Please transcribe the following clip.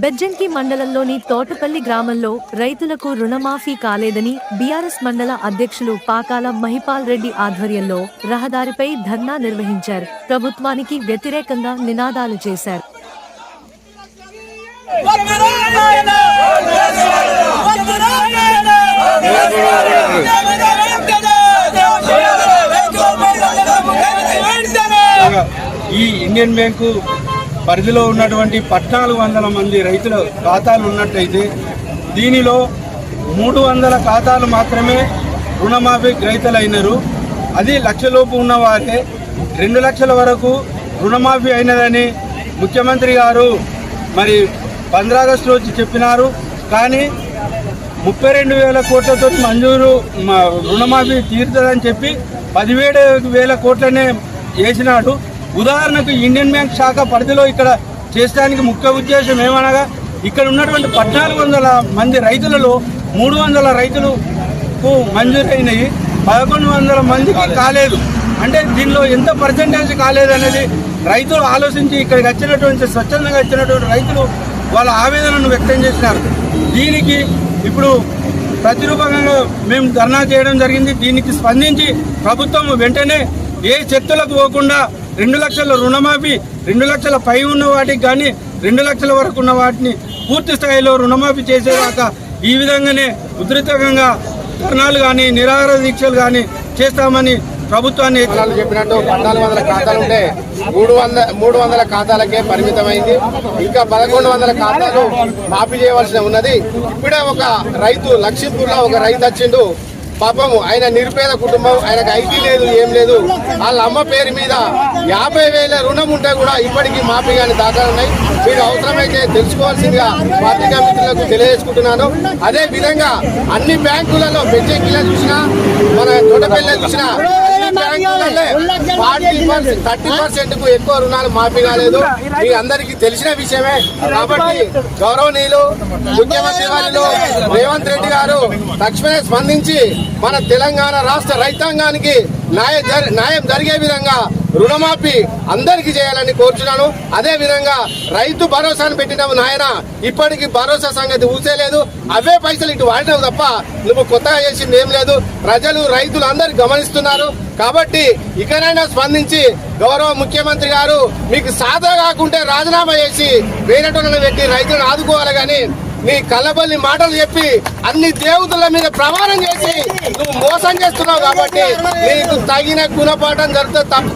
బెజ్జంకి మండలంలోని తోటపల్లి గ్రామంలో రైతులకు రుణమాఫీ కాలేదని బీఆర్ఎస్ మండల అధ్యక్షులు పాకాల మహిపాల్ రెడ్డి ఆధ్వర్యంలో రహదారిపై ధర్నా నిర్వహించారు. ప్రభుత్వానికి వ్యతిరేకంగా నినాదాలు చేశారు. ఈ ఇండియన్ బ్యాంకు పరిధిలో ఉన్నటువంటి 1400 మంది రైతుల ఖాతాలు ఉన్నట్టయితే దీనిలో 300 ఖాతాలు మాత్రమే రుణమాఫీ రైతులైనరు. అది లక్షలోపు ఉన్న వారికే 2 లక్షల వరకు రుణమాఫీ అయినదని ముఖ్యమంత్రి గారు మరి 15 ఆగస్టు రోజు చెప్పినారు. కానీ 32,000 కోట్లతో మంజూరు రుణమాఫీ తీరుతుందని చెప్పి 17,000 కోట్లనే వేసినాడు. ఉదాహరణకు ఇండియన్ బ్యాంక్ శాఖ పరిధిలో ఇక్కడ చేసడానికి ముఖ్య ఉద్దేశం ఏమనగా ఇక్కడ ఉన్నటువంటి 1400 మంది రైతులలో 300 రైతులకు మంజూరైనవి, 1100 మందికి కాలేదు. అంటే దీనిలో ఎంత పర్సెంటేజ్ కాలేదు అనేది రైతులు ఆలోచించి ఇక్కడికి వచ్చినటువంటి స్వచ్ఛందంగా వచ్చినటువంటి రైతులు వాళ్ళ ఆవేదనను వ్యక్తం చేసినారు. దీనికి ఇప్పుడు ప్రతిరూపంగా మేము ధర్నా చేయడం జరిగింది. దీనికి స్పందించి ప్రభుత్వం వెంటనే ఏ చర్చలకు పోకుండా 2 లక్షల రుణమాఫీ, 2 లక్షల పై ఉన్న వాటికి కానీ 2 లక్షల వరకు ఉన్న వాటిని పూర్తి స్థాయిలో రుణమాఫీ చేసేదాకా ఈ విధంగానే ఉధృతంగా ధర్నాలు కానీ నిరాహార దీక్షలు కానీ చేస్తామని ప్రభుత్వాన్ని చెప్పినట్టు 1400 ఖాతాలు ఉంటే 300 ఖాతాలకే పరిమితమైంది. ఇంకా 1100 ఖాతాలు మాఫీ చేయవలసి ఉన్నది. ఇప్పుడే ఒక రైతు లక్ష్మీపూర్లో ఒక రైతు వచ్చిండు. పాపము ఆయన నిరుపేద కుటుంబం, ఆయనకు ఐటీ లేదు, ఏం లేదు. వాళ్ళ అమ్మ పేరు మీద 50,000 రుణం ఉంటే కూడా ఇప్పటికీ మాఫీ కానీ దాఖలు ఉన్నాయి. మీరు అవసరమైతే తెలుసుకోవాల్సిందిగా పత్రికా మిత్రులకు తెలియజేసుకుంటున్నాను. అదే విధంగా అన్ని బ్యాంకులలో బెజ్జంకిలో చూసినా, మన తోటపల్లిలో చూసినా 30% కు ఎక్కువ రుణాలు మాఫీ కాలేదు. మీ అందరికీ తెలిసిన విషయమే. కాబట్టి గౌరవనీయులు ముఖ్యమంత్రి వారిలో రేవంత్ రెడ్డి గారు తక్షణమే స్పందించి మన తెలంగాణ రాష్ట్ర రైతాంగానికి న్యాయం జరిగే విధంగా రుణమాఫీ అందరికీ చేయాలని కోరుచున్నాను. అదే విధంగా రైతు భరోసాను పెట్టినావు నాయన, ఇప్పటికీ భరోసా సంగతి ఊసేలేదు. అవే పైసలు ఇటు వాడినావు తప్ప నువ్వు కొత్తగా చేసింది ఏం లేదు. ప్రజలు రైతులు అందరు గమనిస్తున్నారు. కాబట్టి ఇకనైనా స్పందించి గౌరవ ముఖ్యమంత్రి గారు మీకు సాదా కాకుంటే రాజీనామా చేసి వేరేటోళ్ళని పెట్టి రైతులను ఆదుకోవాలి. కానీ నీ కళ్ళబల్లి మాటలు చెప్పి అన్ని దేవతల మీద ప్రమాణం చేసి నువ్వు మోసం చేస్తున్నావు. కాబట్టి నీకు తగిన గుణపాఠం జరుగుతుంది తప్ప